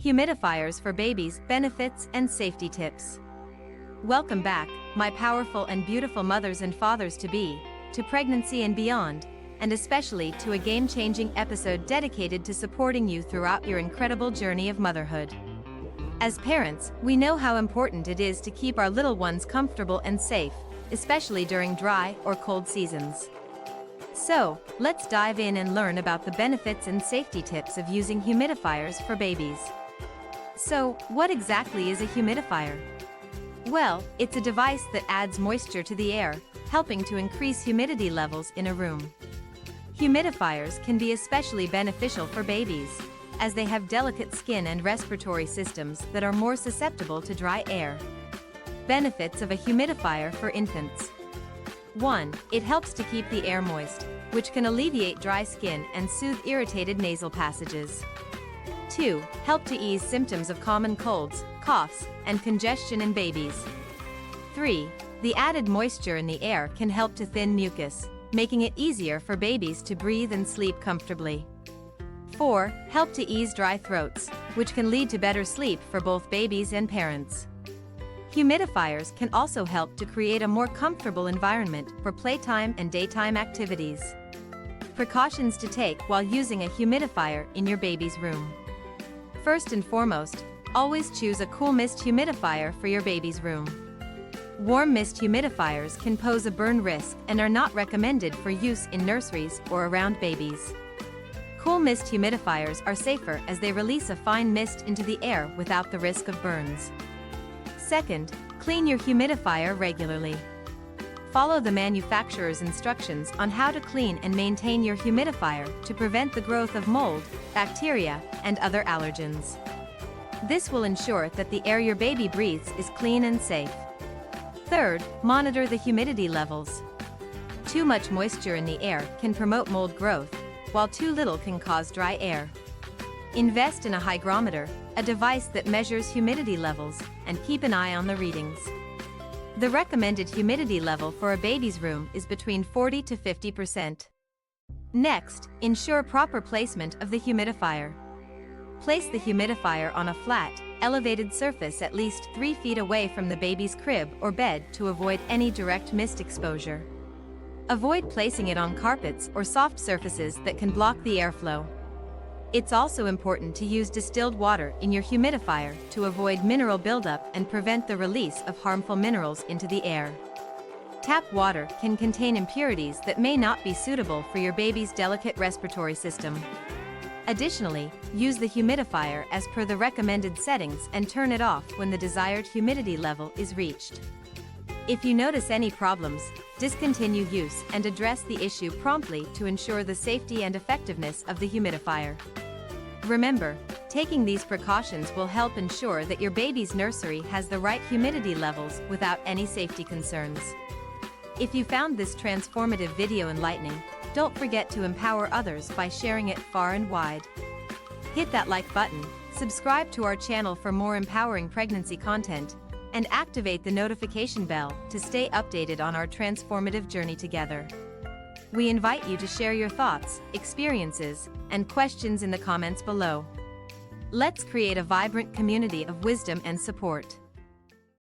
Humidifiers for babies, benefits and safety tips. Welcome back, my powerful and beautiful mothers and fathers-to-be, to pregnancy and beyond, and especially to a game-changing episode dedicated to supporting you throughout your incredible journey of motherhood. As parents, we know how important it is to keep our little ones comfortable and safe, especially during dry or cold seasons. So, let's dive in and learn about the benefits and safety tips of using humidifiers for babies. So, what exactly is a humidifier? Well, it's a device that adds moisture to the air, helping to increase humidity levels in a room. Humidifiers can be especially beneficial for babies, as they have delicate skin and respiratory systems that are more susceptible to dry air. Benefits of a humidifier for infants. 1. It helps to keep the air moist, which can alleviate dry skin and soothe irritated nasal passages. 2. Help to ease symptoms of common colds, coughs, and congestion in babies. 3. The added moisture in the air can help to thin mucus, making it easier for babies to breathe and sleep comfortably. 4. Help to ease dry throats, which can lead to better sleep for both babies and parents. Humidifiers can also help to create a more comfortable environment for playtime and daytime activities. Precautions to take while using a humidifier in your baby's room. First and foremost, always choose a cool mist humidifier for your baby's room. Warm mist humidifiers can pose a burn risk and are not recommended for use in nurseries or around babies. Cool mist humidifiers are safer as they release a fine mist into the air without the risk of burns. Second, clean your humidifier regularly. Follow the manufacturer's instructions on how to clean and maintain your humidifier to prevent the growth of mold, bacteria, and other allergens. This will ensure that the air your baby breathes is clean and safe. Third, monitor the humidity levels. Too much moisture in the air can promote mold growth, while too little can cause dry air. Invest in a hygrometer, a device that measures humidity levels, and keep an eye on the readings. The recommended humidity level for a baby's room is between 40 to 50%. Next, ensure proper placement of the humidifier. Place the humidifier on a flat, elevated surface at least 3 feet away from the baby's crib or bed to avoid any direct mist exposure. Avoid placing it on carpets or soft surfaces that can block the airflow. It's also important to use distilled water in your humidifier to avoid mineral buildup and prevent the release of harmful minerals into the air. Tap water can contain impurities that may not be suitable for your baby's delicate respiratory system. Additionally, use the humidifier as per the recommended settings and turn it off when the desired humidity level is reached. If you notice any problems, discontinue use and address the issue promptly to ensure the safety and effectiveness of the humidifier. Remember, taking these precautions will help ensure that your baby's nursery has the right humidity levels without any safety concerns. If you found this transformative video enlightening, don't forget to empower others by sharing it far and wide. Hit that like button, subscribe to our channel for more empowering pregnancy content, and activate the notification bell to stay updated on our transformative journey together. We invite you to share your thoughts, experiences, and questions in the comments below. Let's create a vibrant community of wisdom and support.